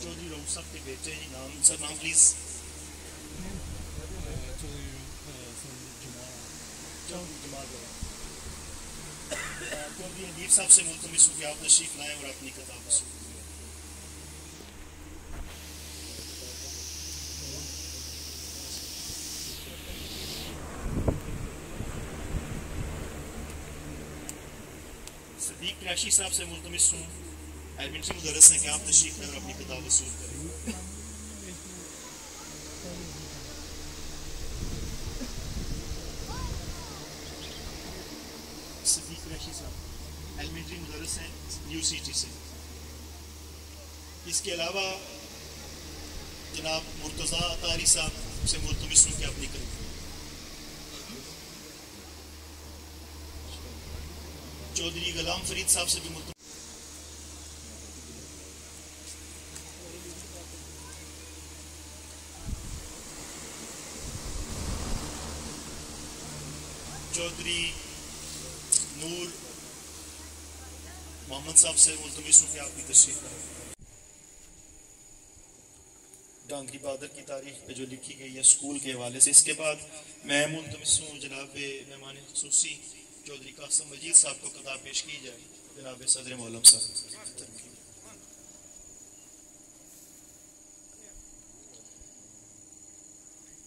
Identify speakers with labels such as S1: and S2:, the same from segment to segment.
S1: चौधरी रऊफ साहब के बेटे जी, नाम सर, नाम प्लीज। चौधरी हनीफ साहब से मुल्तमिस हूँ कि आप तशरीफ लाएं और अपनी किताब वसूल करें। सदीक कुरैशी साहब से मुल्तमिस हूँ, एलिमेंट्री मुदर्रिस हैं, कि आप तशरीफ लाएं और अपनी किताब वसूल करें। सदीक कुरैशी साहब एलिमेंट्री मुदर्रिस हैं, न्यू सिटी से। इसके अलावा जनाब मुर्तज़ा अतारी साहब से मुल्तमिस हूँ कि अपनी किताब। चौधरी गुलाम फरीद साहब से भी मुल्तमिस। चौधरी नूर मोहम्मद साहब से मुल्तमिस हूँ कि आपकी तशरीफ लाएं। डांगरी बहादुर की तारीख पे जो लिखी गई है स्कूल के हवाले से। इसके बाद मैं मुल्तमिस हूँ जनाब मेहमान खुसूसी चौधरी कासिम मजीद साहब को किताब पेश की जाए, जनाब सदर मौलम साहब।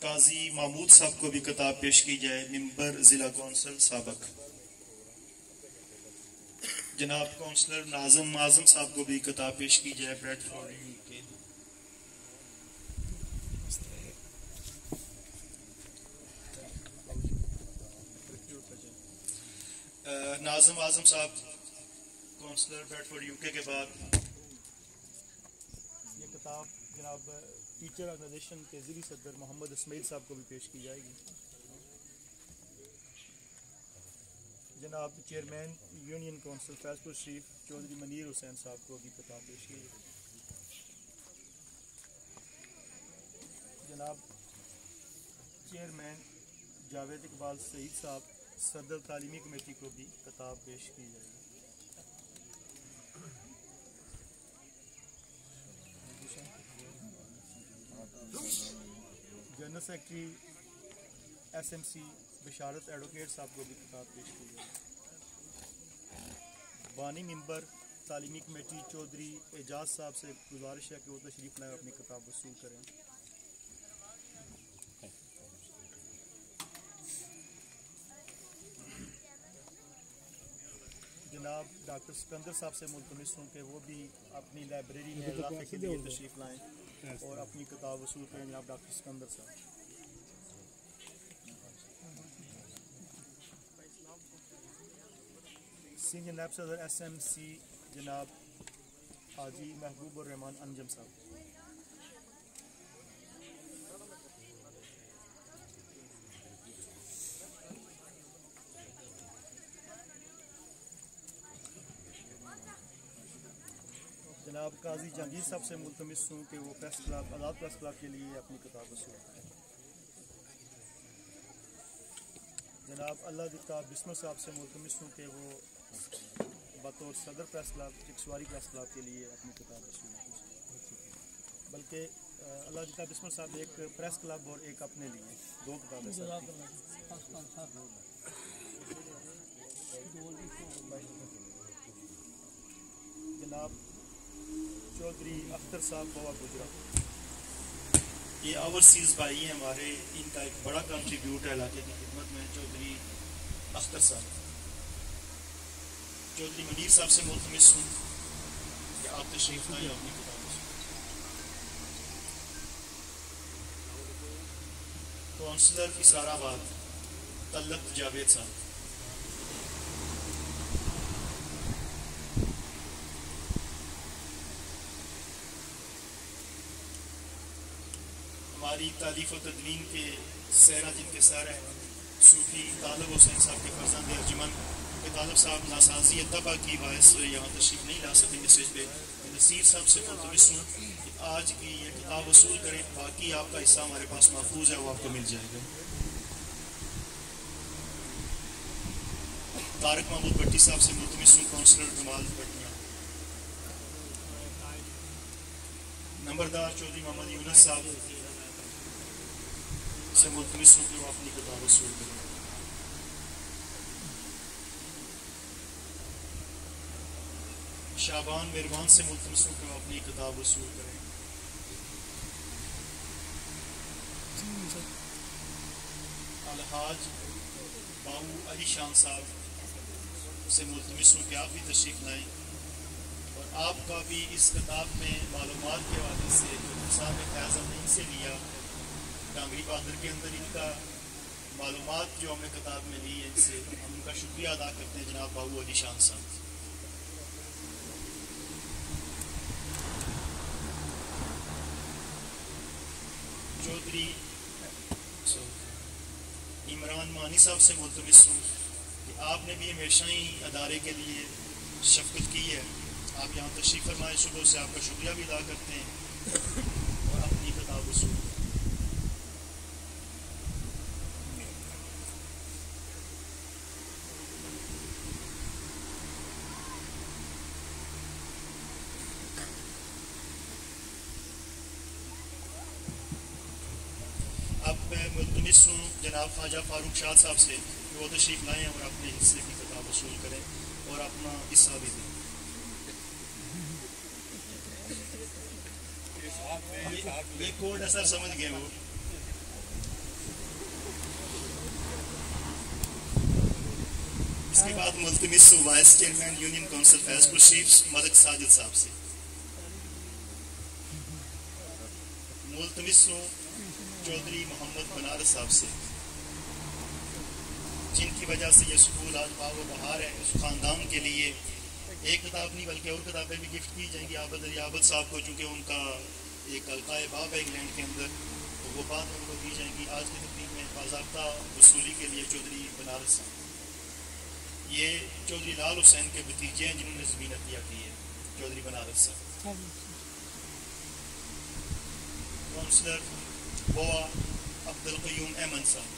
S1: काजी महमूद साहब को भी किताब पेश की जाए, मिंबर जिला कौंसल साबक। जनाब काउंसलर नाजम आजम साहब को भी किताब पेश की जाए, ब्रेडफोर्ड यूके। नाजम आजम साहब काउंसलर ब्रेडफोर्ड यूके के बाद ये किताब जनाब टीचर ऑर्गेनाइजेशन के ज़िली सदर मोहम्मद इस्माइल साहब को भी पेश की जाएगी। जनाब चेयरमैन यूनियन काउंसिल फैजपुर शरीफ चौधरी मनीर हुसैन साहब को भी किताब पेश की जाएगी। जनाब चेयरमैन जावेद इकबाल सईद साहब सदर तालीमी कमेटी को भी किताब पेश की जाएगी। जनरल सेक्रेटरी SMC बशारत एडवोकेट साहब को भी किताब पेश की जाएगी। बानी मिंबर तालीमी कमेटी चौधरी एजाज साहब से गुजारिश है कि वो तशरीफ लाएं, अपनी किताब वसूल करें। जनाब डॉक्टर सिकंदर साहब से मुल्तमिस हूँ कि वो भी अपनी लाइब्रेरी में इजाफे के लिए तशरीफ लाएं और अपनी किताब वसूल करें। जनाब डॉक्टर सिकंदर साहब। सीनियर नायब सदर SMC जनाब हाजी महबूब और रहमान अंजम साहब। जनाब काजी जहांगीर साहब से मुल्तमिस हूँ कि वो प्रेस क्लब आज़ाद प्रेस क्लब के लिए अपनी किताब वसूल करें। जनाब अल्लाह दिता बिस्मो साहब से मुल्तमिस हूँ कि वो बतौर सदर प्रेस क्लब चिकसवारी प्रेस क्लब के लिए अपनी किताब वसूल करें। बल्कि अल्लाह दिता बिस्मो साहब एक प्रेस क्लब और एक अपने लिए दो किताबें। जनाब चौधरी अख्तर साहब बाबा गुजरा, ये ओवरसीज़ भाई हैं हमारे, इनका एक बड़ा कंट्रीब्यूट है इलाके की खिदमत में। चौधरी अख्तर साहब। चौधरी मनीर साहब से मुल्तमिस हूँ कि आप तशरीफ लाएं अपनी किताब। काउंसलर इसाराबाद तलत जावेद साहब। हमारी तारीफ और तदवीन के सहरा जिनके सर हैं सूफी तालब हुसैन साहब के फर्जंद अर्जुमन के तालब साहब नासाजी अतबा की बायस यहाँ तशरीफ नहीं ला सकेंगे स्टेज पे। नसीर साहब से मुल्तमिस हूँ कि आज की ये किताब वसूल करें, बाकी आपका हिस्सा हमारे पास महफूज है, वो आपको मिल जाएगा। तारक महमूद भट्टी साहब से मुल्तमिस हूँ, काउंसलर जमाल भट्टियाँ। नंबरदार चौधरी मोहम्मद यूनुस साहब से मुल्तमिस हूँ कि वो अपनी किताब वसूल करें। शाबान मेहरबान से मुल्तमिस हूँ कि वो अपनी किताब वसूल करें। अलहाज बाबू अली शान साहब से मुल्तमिस हूँ कि आप भी तशरीफ़ लाएँ और आपका भी इस किताब में मालूमात के हवाले से जो निसाब फ़ैज़ हमने इनसे लिया, डांगरी बहादुर के अंदर इनका मालूमात जो हमने किताब में ली है, इनसे हम उनका शुक्रिया अदा करते हैं जनाब बाबू अली शान साहब। चौधरी इमरान मानी साहब से मुल्तमिस हूँ कि आपने भी हमेशा ही अदारे के लिए शफ़क़त की है। आप यहाँ तशरीफ़ फरमाए, सुबह से आपका शुक्रिया भी अदा करते हैं और अपनी किताब वसूल। मुल्तमिस हूँ जनाब ख्वाजा फारूक शाह साहब से वो तशरीफ़ लाएँ और अपने हिस्से की किताब वसूल करें और अपना हिस्सा भी दें। ये कोड असर समझ गए वो। इसके बाद मुल्तमिस हूँ vice chairman union council Faizpur chief Malik Sajid साहब से। मुल्तमिस हूँ चौधरी मोहम्मद बनारस साहब से, जिनकी वजह से ये स्कूल आज बाग बहार है। उस ख़ानदान के लिए एक किताब नहीं बल्कि और किताबें भी गिफ्ट की जाएंगी आबद साहब को, चूँकि उनका एक अलकाए बाब है इंग्लैंड के अंदर, तो वो बात उनको दी जाएंगी। आज की तकरीब में बाज़ाब्ता वसूली के लिए चौधरी बनारस साहब, ये चौधरी लाल हुसैन के भतीजे हैं जिन्होंने ज़मीन अतिया की है, चौधरी बनारस साहब। काउंसलर बोआ अब्दुल क़य्यूम अहमद साहब,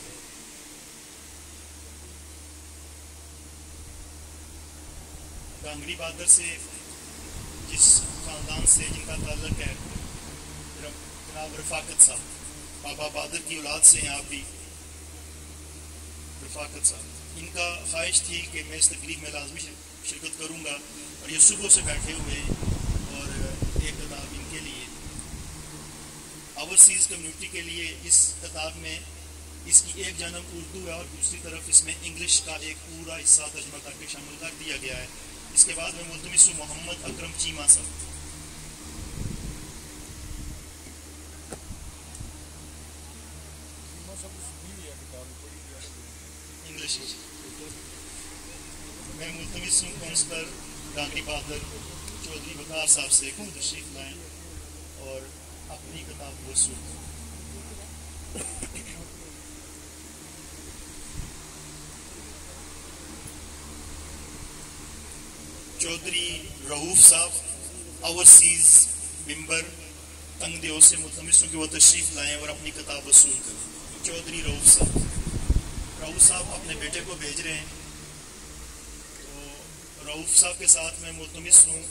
S1: डांगरी बहादुर से जिस खानदान से जिनका ताल्लुक है, जनाब रफाकत साहब, बाबा बहादुर की औलाद से हैं आप भी, रफाकत साहब। इनका ख्वाहिश थी कि मैं इस तकरीब में लाजमी शिरकत करूँगा और ये सुबह से बैठे हुए और एक किताब इनके लिए ओवरसीज़ कम्युनिटी के लिए, इस किताब में इसकी एक जानब उर्दू है और दूसरी तरफ इसमें इंग्लिश का एक पूरा हिस्सा तर्जमा करके शामिल कर दिया गया है। इसके बाद में मुल्तमिस हूँ मोहम्मद अकरम चीमा साहब, इंग्लिश। मैं मुल्तमिस हूँ काउंसलर डांगरी बहादुर चौधरी वकार साहब से कि तशरीफ़ लाएँ और अपनी किताब वसूल। चौधरी रऊफ साहब ओवरसीज़ मेंबर तंगदेव से मुल्तमिस हूँ कि वो तशरीफ़ लाएँ और अपनी किताब वसूल करें। चौधरी रऊफ साहब अपने बेटे को भेज रहे हैं, तो रऊफ साहब के साथ मैं मुल्तमिस हूँ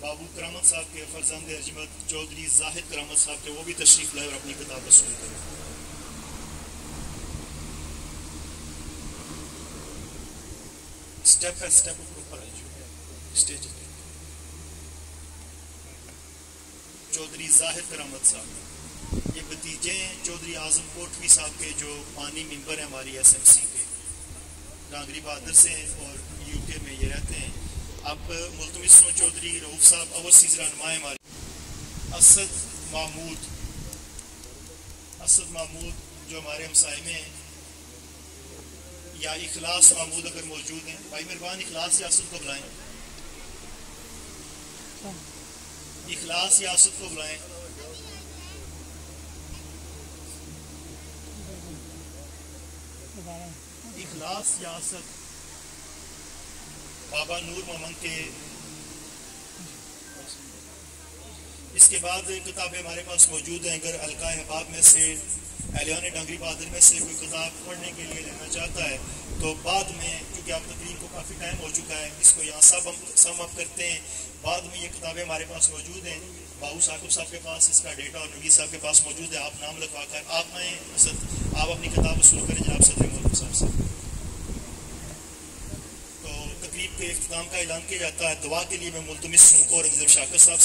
S1: बाबू करामत साहब के फर्जंद अर्जमत चौधरी जाहिद करामत साहब के, वो भी तशरीफ़ लाए और अपनी किताब वसूल करें। स्टेप बाय स्टेप ऊपर है जो स्टेज पे। चौधरी जाहिद करामत साहब, ये भतीजे चौधरी आजम कोटवी साहब के जो पानी मेंबर हैं हमारी SMC के, डांगरी बहादुर से और UK में ये रहते हैं। अब मुल्तमिस हूँ चौधरी रऊफ साहब ओवरसीज़ रहनुमा हमारे। असद महमूद जो हमारे हमसाए में हैं, या इखलास महमूद अगर मौजूद हैं, भाई मेहरबान इखलास यासुद को बुलाएं, इखलास यासुद को बुलाएं। इखलास यासुद बाबा नूर मोहम्मद के। इसके बाद किताबें हमारे पास मौजूद हैं। अगर अलका अहबाब में से एलियान डांगरी बहादुर में से कोई किताब पढ़ने के लिए लेना चाहता है तो बाद में, क्योंकि आप तकरीब को काफ़ी टाइम हो चुका है, इसको यहाँ सम अप करते हैं, बाद में ये किताब किताबें हमारे पास मौजूद हैं। बाबू साहब के पास इसका डेटा और नवीद साहब के पास मौजूद है। आप नाम लिखवा कर आप आप अपनी किताब वसूल करें जनाब सदर मौलवी साहब से। तो तकरीब के इख्तिताम का ऐलान किया जाता है। दुआ के लिए मैं मुल्तमिस हूँ और शाकिर साहब